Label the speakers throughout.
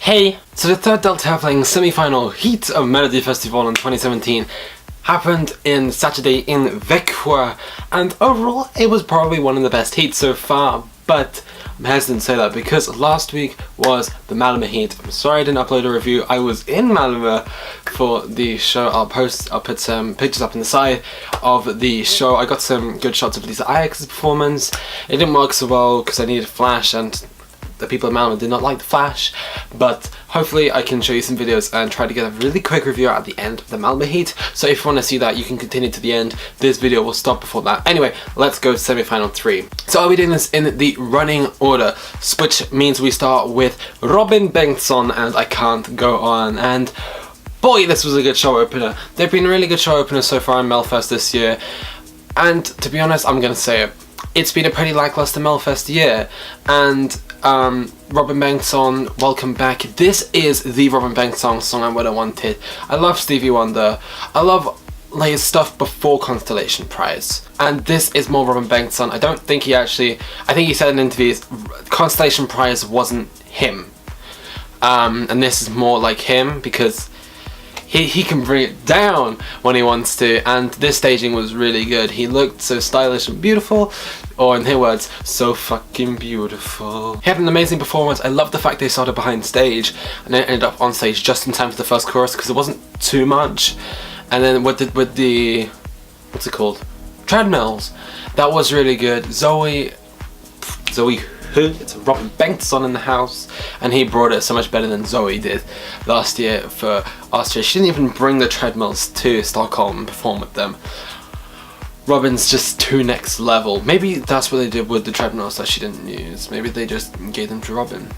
Speaker 1: Hey! So the third Deltävling semi-final heat of Melodifestivalen 2017 happened in Saturday in Växjö, and overall it was probably one of the best heats so far, but I'm hesitant to say that because last week was the Malmö heat. I'm sorry I didn't upload a review. I was in Malmö for the show. I'll put some pictures up in the side of the show. I got some good shots of Lisa Ajax's performance. It didn't work so well because I needed flash and the people in Malmö did not like the flash, but hopefully I can show you some videos and try to get a really quick review at the end of the Malmö heat. So if you want to see that, you can continue to the end. This video will stop before that. Anyway, let's go to semi-final 3. So I'll be doing this in the running order, which means we start with Robin Bengtsson and I Can't Go On. And boy, this was a good show opener. They've been really good show openers so far in Melfest this year, and to be honest, I'm gonna say it. It's been a pretty lackluster Melfest year, and Robin Bengtsson, welcome back. This is the Robin Bengtsson song I would have wanted. I love Stevie Wonder. I love like his stuff before Constellation Prize, and this is more Robin Bengtsson. I don't think he actually, I think he said in interviews Constellation Prize wasn't him, and this is more like him because he can bring it down when he wants to, and this staging was really good. He looked so stylish and beautiful, or in his words, so fucking beautiful. He had an amazing performance. I love the fact they started behind stage and then ended up on stage just in time for the first chorus because it wasn't too much. And then with the what's it called? Treadmills. That was really good. Zoe it's Robin Bengtsson in the house, and he brought it so much better than Zoe did last year for Austria. She didn't even bring the treadmills to Stockholm and perform with them. Robin's just too next level. Maybe that's what they did with the treadmills that she didn't use. Maybe they just gave them to Robin.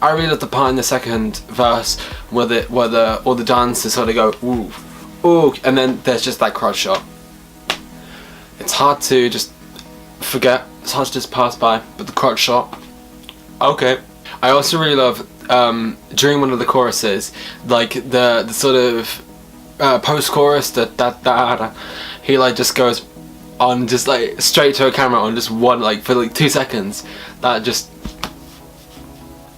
Speaker 1: I really loved the part in the second verse where all the dancers sort of go ooh, ooh, and then there's just that crowd shot. It's hard to just forget. It's hard to just pass by, but the crotch shot, okay. I also really love during one of the choruses, like the sort of post-chorus, he like just goes on just like straight to a camera on just one, like for like 2 seconds. That just.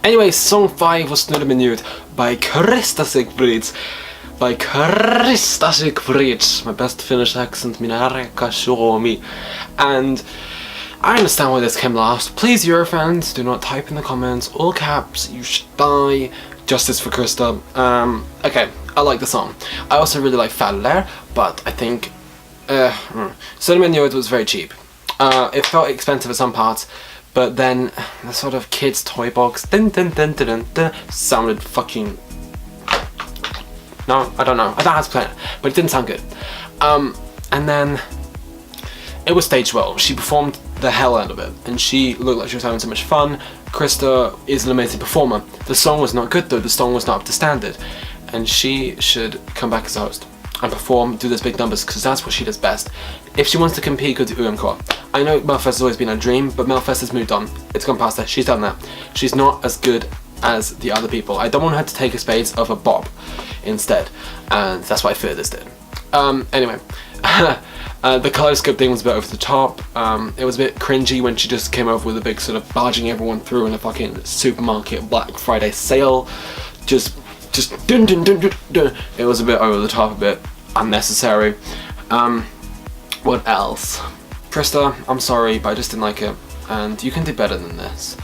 Speaker 1: Anyway, song 5 was Snurra by Krista Siegfrids. By Krista Siegfrids, my best Finnish accent, mina reka Suomi, and I understand why this came last. Please, Eurofans, do not type in the comments, all caps, you should die. Justice for Krista. Okay, I like the song. I also really like Faller, but I think Cinnamon Jord was very cheap. It felt expensive at some parts, but then the sort of kids' toy box sounded fucking. No, I don't know. I don't know how to play it, but it didn't sound good. And then it was staged well. She performed the hell out of it, and she looked like she was having so much fun. Krista is an amazing performer. The song was not good though. The song was not up to standard, and she should come back as a host and perform, do those big numbers, because that's what she does best. If she wants to compete, go to encore. I know Melfest has always been a dream, but Melfest has moved on. It's gone past her. She's done that. She's not as good as the other people. I don't want her to take a space of a Bob instead, and that's what I fear this did. Anyway. The kaleidoscope thing was a bit over the top. It was a bit cringy when she just came over with a big sort of barging everyone through in a fucking supermarket Black Friday sale. Just dun dun dun dun dun. It was a bit over the top, a bit unnecessary. What else? Krista, I'm sorry, but I just didn't like it, and you can do better than this.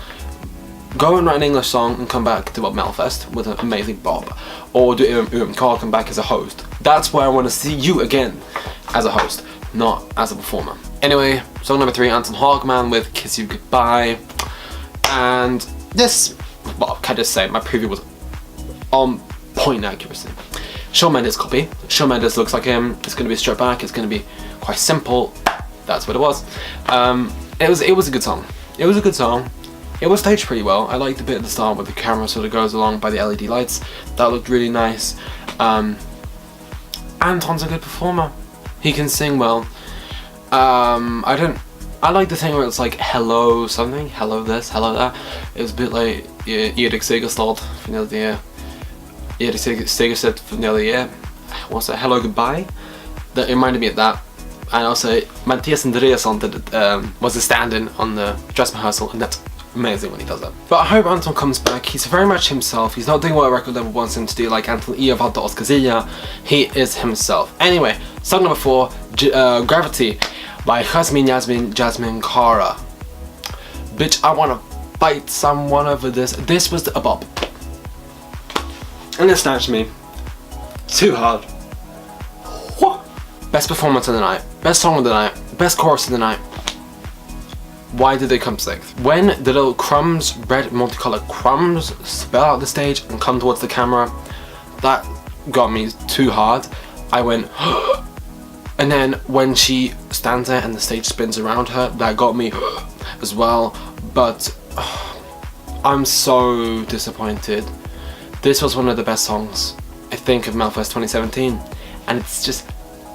Speaker 1: Go and write an English song and come back to Melfest with an amazing bob, or do Carl come back as a host. That's where I want to see you again, as a host, not as a performer. Anyway, song number 3, Anton Hagman with Kiss You Goodbye, and this, well, can I just say, my preview was on point accuracy. Shawn Mendes copy. Shawn Mendes looks like him. It's going to be stripped back. It's going to be quite simple. That's what it was. It was a good song. It was a good song. It was staged pretty well. I liked the bit at the start where the camera sort of goes along by the LED lights. That looked really nice. Anton's a good performer. He can sing well. I like the thing where it's like hello something, hello this, hello that. It was a bit like Erik Segerstad from the other year. Erik Segerstad from the other year. What's that? Hello Goodbye. That reminded me of that. And also Mattias Andreasson was a stand-in on the dress rehearsal, and that's amazing when he does that. But I hope Anton comes back. He's very much himself. He's not doing what a record label wants him to do, like Anton Iovata Oskazia. He is himself. Anyway, song number 4, Gravity by Jasmine Kara. Bitch, I wanna fight someone over this. This was a bop. And it snatched me too hard. Best performance of the night, best song of the night, best chorus of the night. Why did they come 6th? When the little crumbs, red multicolored crumbs, spill out the stage and come towards the camera, that got me too hard. I went, and then when she stands there and the stage spins around her, that got me as well. But I'm so disappointed. This was one of the best songs, I think, of Melfest 2017, and it's just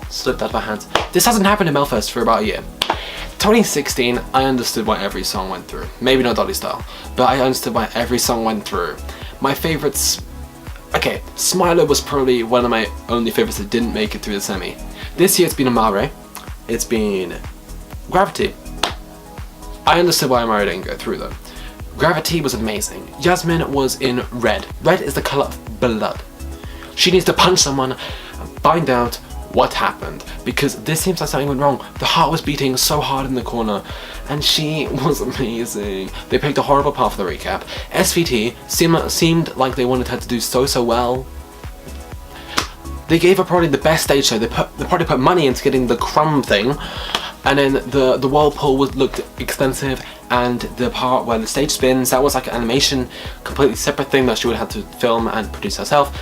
Speaker 1: slipped out of our hands. This hasn't happened in Melfest for about a year. 2016, I understood why every song went through. Maybe not Dolly Style, but I understood why every song went through. My favorites, okay, Smiler was probably one of my only favorites that didn't make it through the semi. This year it's been Amare, it's been Gravity. I understood why Amare didn't go through though. Gravity was amazing. Jasmine was in red. Red is the colour of blood. She needs to punch someone and find out what happened, because this seems like something went wrong. The heart was beating so hard in the corner, and she was amazing. They picked a horrible part for the recap. SVT seemed like they wanted her to do so well. They gave her probably the best stage show. They probably put money into getting the crumb thing, and then the whirlpool looked extensive, and the part where the stage spins, that was like an animation, completely separate thing that she would have had to film and produce herself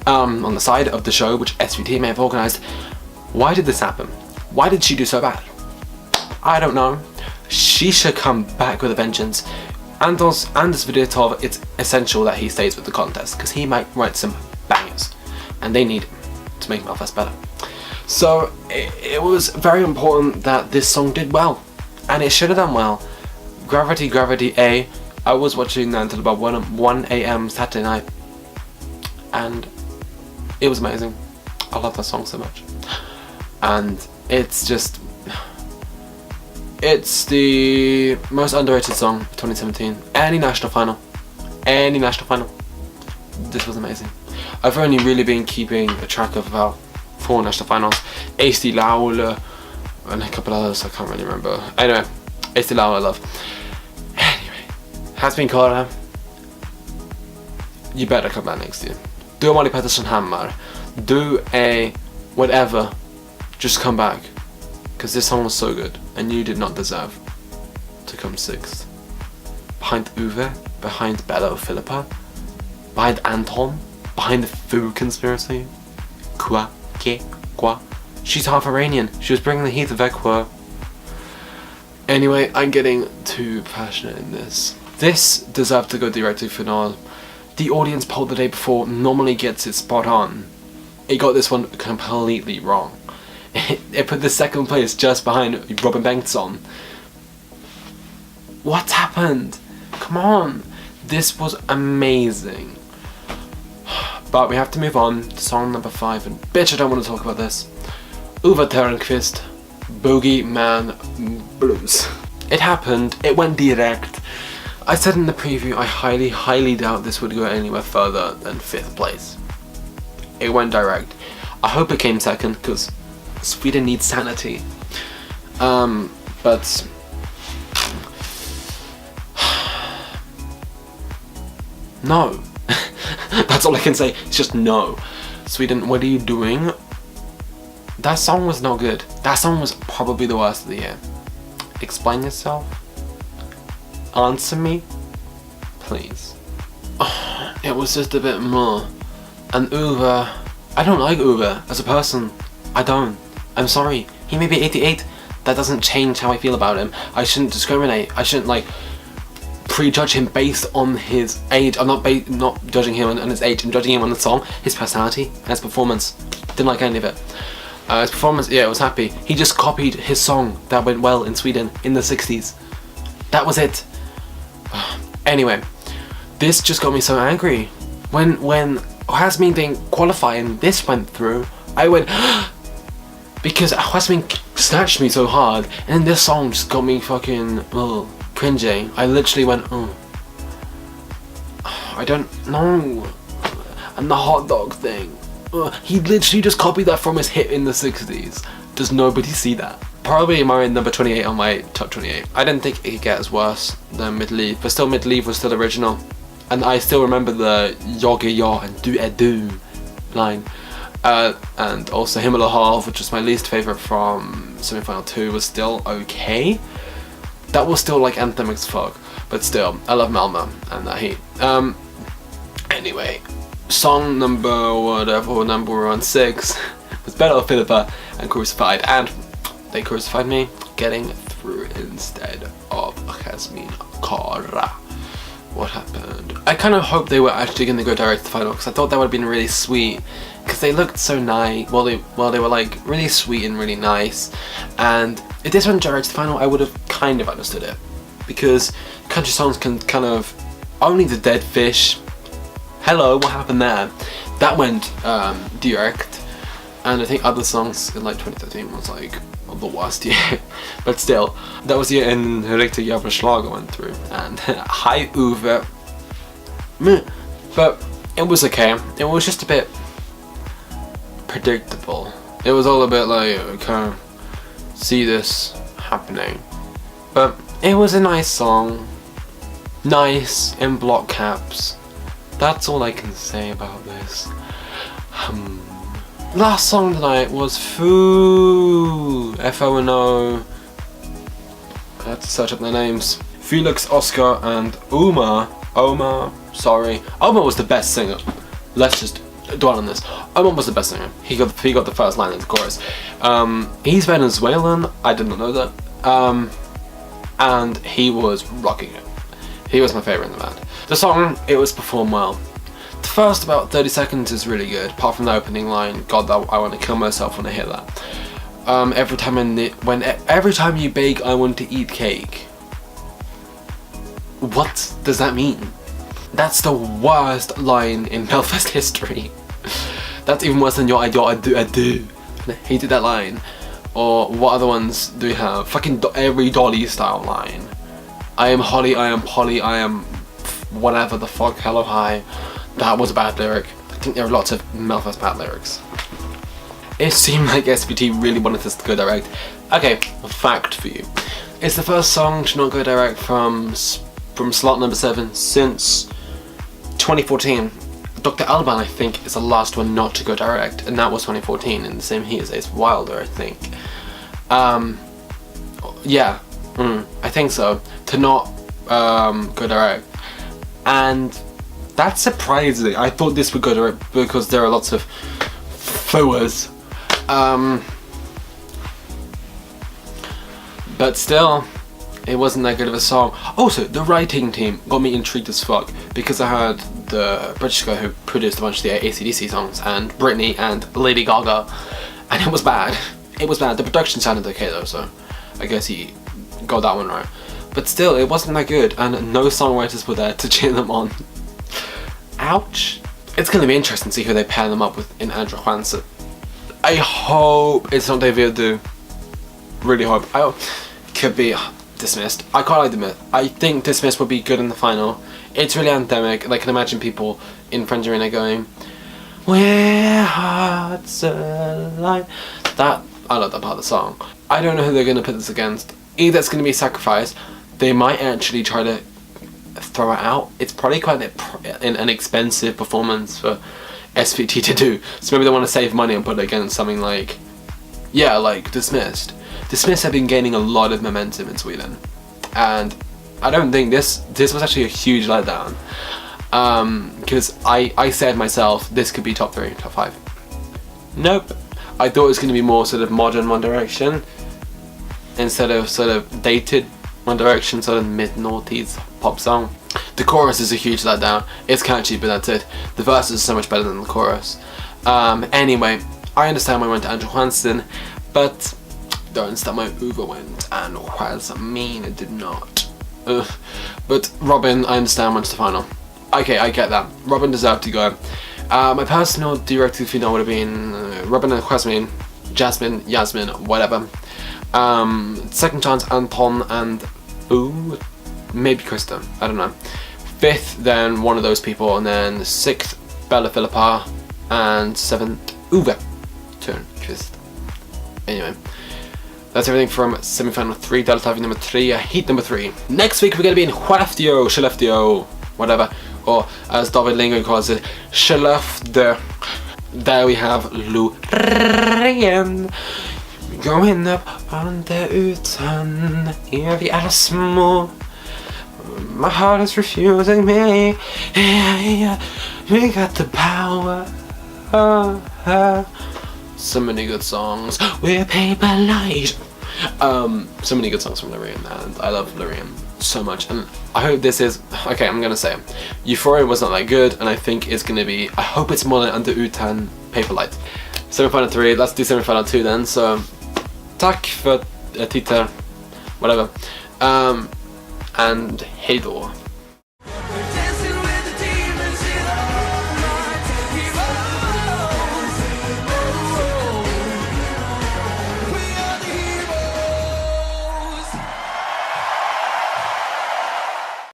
Speaker 1: on the side of the show, which SVT may have organised. Why did this happen? Why did she do so bad? I don't know. She should come back with a vengeance. Anders Viditov, it's essential that he stays with the contest, because he might write some bangers, and they need him to make Melfest better. So it was very important that this song did well, and it should have done well. Gravity A, I was watching that until about 1 AM Saturday night, and it was amazing. I love that song so much. And it's the most underrated song of 2017. Any national final, this was amazing. I've only really been keeping a track of about 4 national finals. AC Laul and a couple others I can't really remember. Anyway, AC Laul I love. Anyway, Jasmine Kara, you better come back next year. Do a Molly Pettersson Hammar. Do a whatever. Just come back. Because this song was so good. And you did not deserve to come 6th. Behind Uwe. Behind Bela or Filippa. Behind Anton. Behind the Foo conspiracy. Quoi? She's half Iranian. She was bringing the heat of Växjö. Anyway, I'm getting too passionate in this. This deserved to go directly to finale. The audience poll the day before normally gets it spot on. It got this one completely wrong. It put the 2nd place just behind Robin Bengtsson. What happened? Come on. This was amazing. But we have to move on to song number 5, and bitch, I don't want to talk about this. Uwe Thörnqvist, Boogieman Blues. It happened, it went direct. I said in the preview, I highly doubt this would go anywhere further than 5th place. It went direct. I hope it came 2nd, because Sweden needs sanity. But no. That's all I can say. It's just no. Sweden, what are you doing? That song was not good. That song was probably the worst of the year. Explain yourself. Answer me. Please. It was just a bit more. And Uwe, I don't like Uwe as a person. I don't. I'm sorry. He may be 88. That doesn't change how I feel about him. I shouldn't discriminate. I shouldn't like prejudge him based on his age. I'm not judging him on his age. I'm judging him on the song, his personality, and his performance. Didn't like any of it. His performance, yeah, I was happy. He just copied his song that went well in Sweden in the 60s. That was it. Anyway, this just got me so angry. When Jasmine didn't qualify and this went through, I went because Jasmine snatched me so hard, and then this song just got me fucking cringing. I literally went, oh, I don't know. And the hot dog thing. He literally just copied that from his hit in the 60s. Does nobody see that? Probably my number 28 on my top 28. I didn't think it could get as worse than Mid-Leave, but still Mid-Leave was still original. And I still remember the yoga yaw and do line. And also Himmel och Hav, which was my least favourite from semi-final 2, was still okay. That was still like anthem as fuck, but still, I love Malmö and that heat. Anyway, song number whatever, number 6 was Bela, Filippa and Crucified, and they crucified me, getting through instead of Jasmine Kara. What happened? I kind of hoped they were actually going to go direct to the final, because I thought that would have been really sweet, because they looked so nice. Well, they were like really sweet and really nice, and if this went direct to the final, I would have kind of understood it, because country songs can kind of, only the Dead Fish, hello, what happened there? That went direct, and I think other songs in like 2013 was like the worst year, but still, that was the year in Riktig Jävla Schlager went through, and Hi Uwe, but it was okay. It was just a bit predictable. It was all a bit like, okay, see this happening, but it was a nice song, nice in block caps. That's all I can say about this. Last song tonight was Fooo, FO&O. I had to search up their names. Felix, Oscar, and Omar, sorry. Omar was the best singer. Let's just dwell on this. Omar was the best singer. He got the first line in the chorus. He's Venezuelan, I did not know that. And he was rocking it. He was my favourite in the band. The song, it was performed well. The first about 30 seconds is really good, apart from the opening line, God, that I want to kill myself when I hear that. Every time you bake, I want to eat cake. What does that mean? That's the worst line in Belfast history. That's even worse than I do. I hated that line. Or what other ones do we have? Fucking every Dolly style line. I am Holly, I am Polly, I am whatever the fuck, hello, hi. That was a bad lyric. I think there are lots of Belfast bad lyrics. It seemed like SVT really wanted us to go direct. Okay, a fact for you. It's the first song to not go direct from slot number 7 since 2014. Dr. Alban, I think, is the last one not to go direct, and that was 2014 in the same heat as Ace Wilder, I think. Yeah, I think so. To not go direct. And that's surprising. I thought this would go direct because there are lots of Foos. But still, it wasn't that good of a song. Also, the writing team got me intrigued as fuck, because I heard the British guy who produced a bunch of the AC/DC songs, and Britney and Lady Gaga, and it was bad. It was bad. The production sounded okay though, so I guess he got that one right. But still, it wasn't that good, and no songwriters were there to cheer them on. Ouch. It's gonna be interesting to see who they pair them up with in Andrew Hansen. I hope it's not David Du. Really hope. I hope. Could be Dismissed. I quite like Dismissed. I think Dismissed would be good in the final. It's really anthemic, and I can imagine people in Friends Arena going, "Where hearts align." That, I love that part of the song. I don't know who they're going to put this against. Either it's going to be Sacrifice. They might actually try to throw it out. It's probably quite an expensive performance for SVT to do. So maybe they want to save money and put it against something like, yeah, like Dismissed. Dismissed have been gaining a lot of momentum in Sweden, and I don't think this was actually a huge letdown, because I said myself this could be top 3, top 5. Nope. I thought it was going to be more sort of modern One Direction instead of sort of dated One Direction, sort of mid-noughties pop song. The chorus is a huge letdown. It's catchy, but that's it. The verse is so much better than the chorus. Anyway, I understand why I went to Andrew Hansen, but don't understand why Uwe went and Jasmine did not. But Robin, I understand, went to the final. Okay, I get that. Robin deserved to go. My personal directive final would have been Robin and Jasmine, whatever. Second chance, Anton and maybe Krista, I don't know. 5th, then one of those people, and then 6th, Bela, Filippa, and 7th, Thörnqvist. Anyway, that's everything from semi-final 3, Deltävling number 3, heat number 3. Next week we're going to be in Skellefteå, whatever, or as David Lindgren calls it, Skellefteå. There we have Loreen. Going up under utan är vi alla små. My heart is refusing me. We got the power. So many good songs. We're paper light. So many good songs from Loreen, and I love Loreen so much. And I hope this is okay. I'm gonna say, Euphoria was not that good, and I think it's gonna be. I hope it's more than Under Utan Paper Light. Semifinal 3. Let's do semifinal 2 then. So, tack för att tittar. Whatever. And hej då.